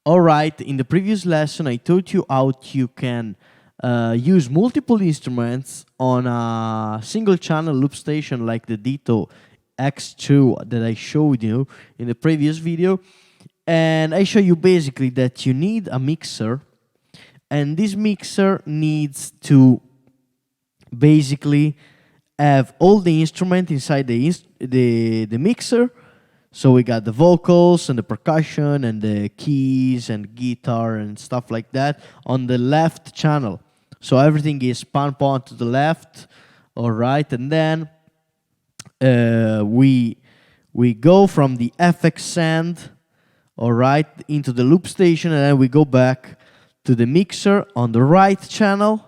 Alright, in the previous lesson I taught you how you can use multiple instruments on a single channel loop station like the Ditto X2 that I showed you in the previous video. And I show you basically that you need a mixer, and this mixer needs to basically have all the instrument inside the mixer. So we got the vocals and the percussion and the keys and guitar and stuff like that on the left channel. So everything is pump on to the left, all right, and then we go from the FX end, all right, into the loop station, and then we go back to the mixer on the right channel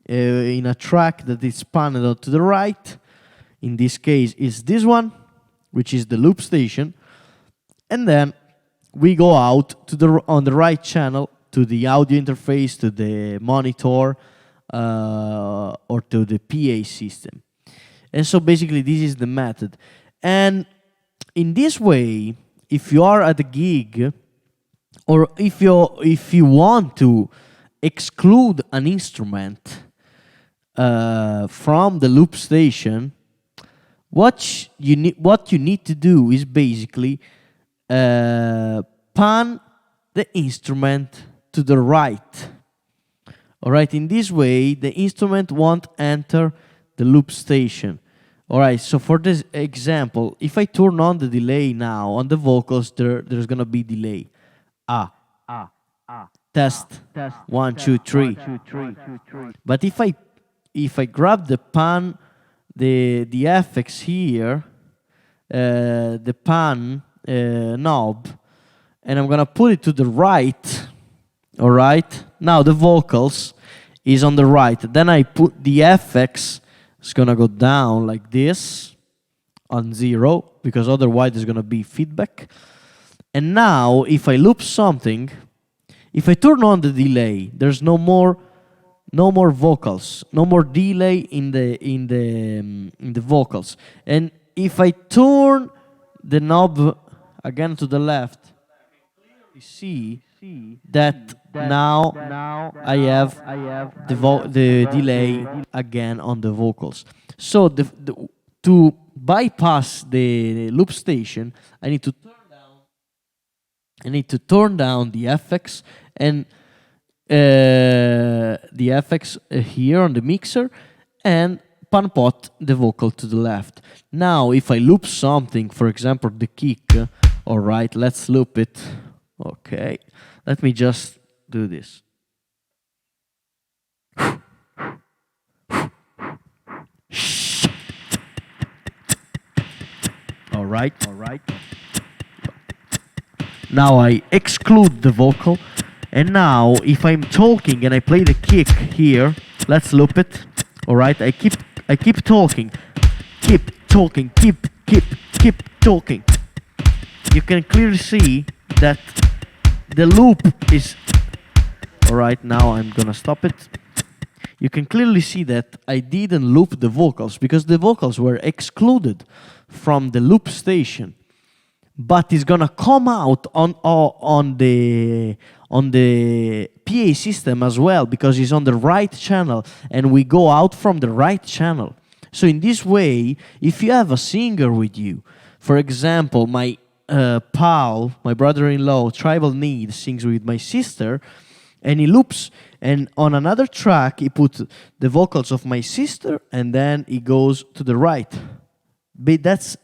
in a track that is panned to the right. In this case, is this one, which is the loop station, and then we go out to on the right channel to the audio interface, to the monitor, or to the PA system. And so basically this is the method. And in this way, if you are at a gig, or if you want to exclude an instrument from the loop station, what you need to do is basically pan the instrument to the right. All right, in this way, the instrument won't enter the loop station. All right, so for this example, if I turn on the delay now on the vocals, there's gonna be delay. Test. 1, 2, 3. But if I grab the pan, the FX here, the pan knob, and I'm gonna put it to the right. All right. Now the vocals is on the right. Then I put the FX. It's gonna go down like this on 0 because otherwise there's gonna be feedback. And now if I loop something, if I turn on the delay, there's no more vocals, no more delay in the vocals. And if I turn the knob again to the left, you see that now I have the delay again on the vocals. So to bypass the loop station, I need to turn down the FX and the FX here on the mixer, and pan pot the vocal to the left. Now if I loop something, for example the kick, all right, let's loop it. Okay, let me just do this. All right. Now I exclude the vocal, and now if I'm talking and I play the kick here, let's loop it. All right, I keep talking, keep talking. You can clearly see that the loop is... All right, now I'm gonna stop it. You can clearly see that I didn't loop the vocals because the vocals were excluded from the loop station, but it's gonna come out on the PA system as well because it's on the right channel, and we go out from the right channel. So in this way, if you have a singer with you, for example, my pal, my brother-in-law, Tribal Need, sings with my sister, and he loops, and on another track he puts the vocals of my sister, and then he goes to the right. But that's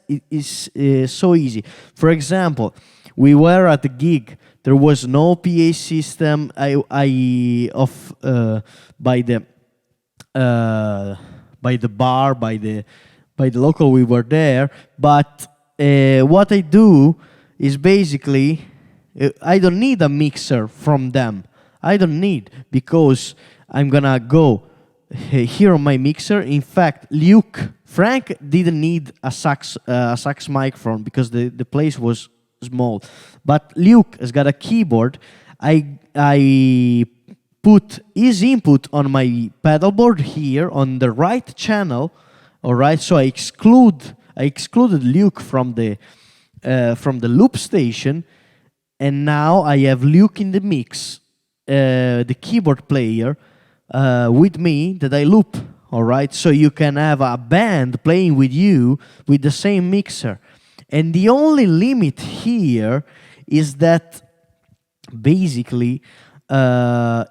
so easy. For example, we were at a gig. There was no PA system by the bar, by the local we were there. But what I do is basically I don't need a mixer from them. I don't need, because I'm gonna go here on my mixer. In fact, Frank didn't need a sax microphone because the place was small. But Luke has got a keyboard. I put his input on my pedal board here on the right channel. All right, so I excluded Luke from the loop station, and now I have Luke in the mix, the keyboard player, with me that I loop. All right, so you can have a band playing with you with the same mixer, and the only limit here is that basically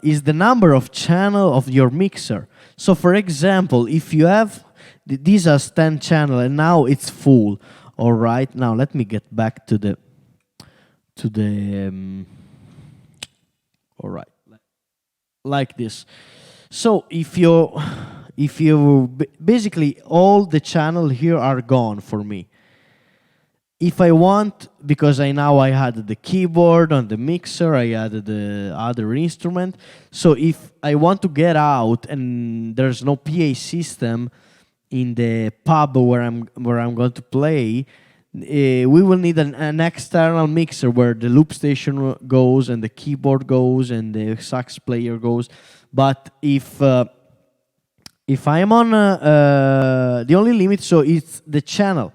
is the number of channel of your mixer. So for example, if you have these are 10 channel and now it's full. All right, now let me get back to the all right, like this. So if you basically all the channel here are gone for me. If I want, because I had the keyboard on the mixer, I added the other instrument. So if I want to get out and there's no PA system in the pub where I'm going to play, we will need an external mixer where the loop station goes and the keyboard goes and the sax player goes. But if I'm on the only limit, so it's the channel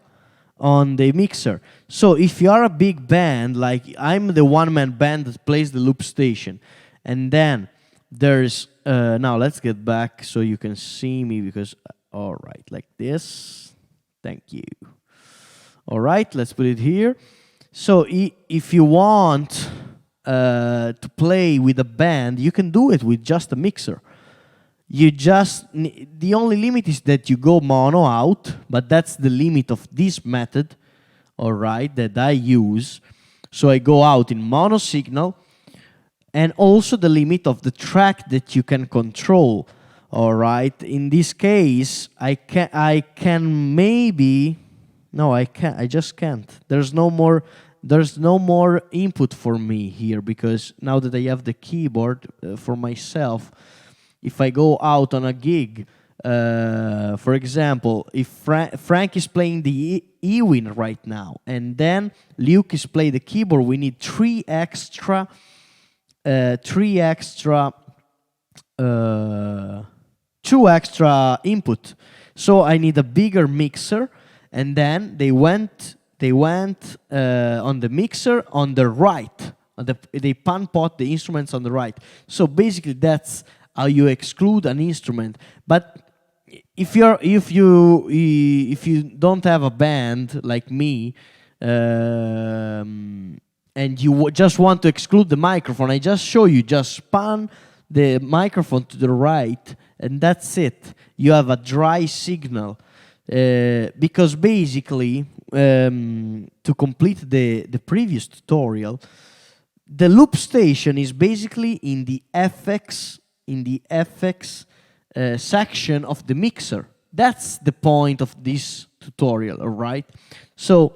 on the mixer. So if you are a big band, like I'm the one-man band that plays the loop station, and then there's now let's get back so you can see me, because all right, like this. Thank you. All right, let's put it here. So if you want to play with a band, you can do it with just a mixer. The only limit is that you go mono out, but that's the limit of this method, all right, that I use. So I go out in mono signal, and also the limit of the track that you can control, all right. In this case, I can maybe, no, I can't. I just can't. There's no more input for me here, because now that I have the keyboard for myself. If I go out on a gig, for example, if Frank is playing the Ewin right now, and then Luke is playing the keyboard, we need two extra input. So I need a bigger mixer, and then they went on the mixer on the right. They pan pot the instruments on the right. So basically that's how you exclude an instrument. But if you don't have a band like me, and you just want to exclude the microphone, I just show you, just pan the microphone to the right, and that's it. You have a dry signal, because basically, to complete the previous tutorial, the loop station is basically in the FX section of the mixer. That's the point of this tutorial, all right? So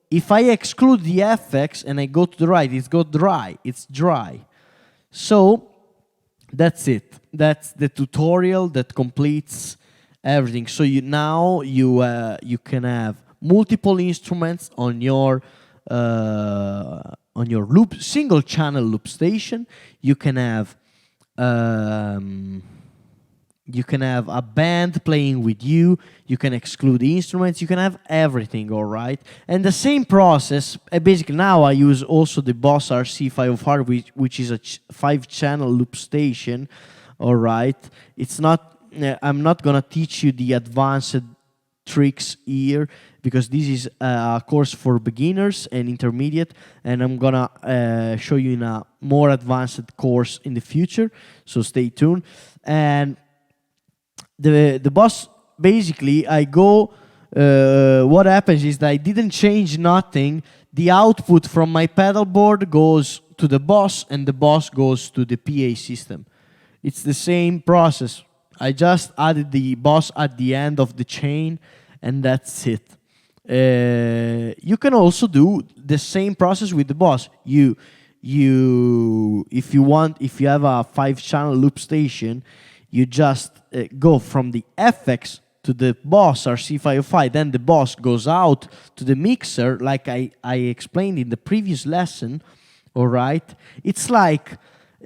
if I exclude the FX and I go to the right, it's dry. So that's it. That's the tutorial that completes everything. So you can have multiple instruments on your single channel loop station. You can have a band playing with you. You can exclude the instruments. You can have everything, all right? And the same process, basically now I use also the Boss RC505, which is a 5-channel loop station, all right? It's not, I'm not gonna teach you the advanced tricks here, because this is a course for beginners and intermediate, and I'm gonna show you in a more advanced course in the future, so stay tuned. And the Boss, basically, I go, what happens is that I didn't change nothing. The output from my pedal board goes to the Boss, and the Boss goes to the PA system. It's the same process. I just added the Boss at the end of the chain, and that's it. You can also do the same process with the Boss. If you have a 5-channel loop station, you just go from the FX to the Boss RC505, then the Boss goes out to the mixer, like I explained in the previous lesson, all right? It's like,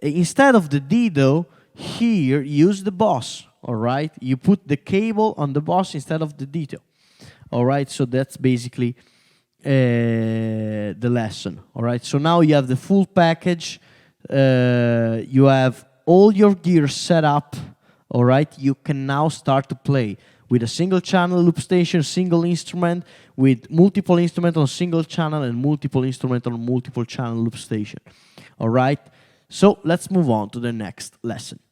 instead of the Dido, here, use the Boss, all right? You put the cable on the Boss instead of the Dido, all right? So that's basically the lesson. All right, so now you have the full package. You have all your gear set up. All right, you can now start to play with a single channel loop station, single instrument, with multiple instrument on single channel and multiple instrument on multiple channel loop station. All right, so let's move on to the next lesson.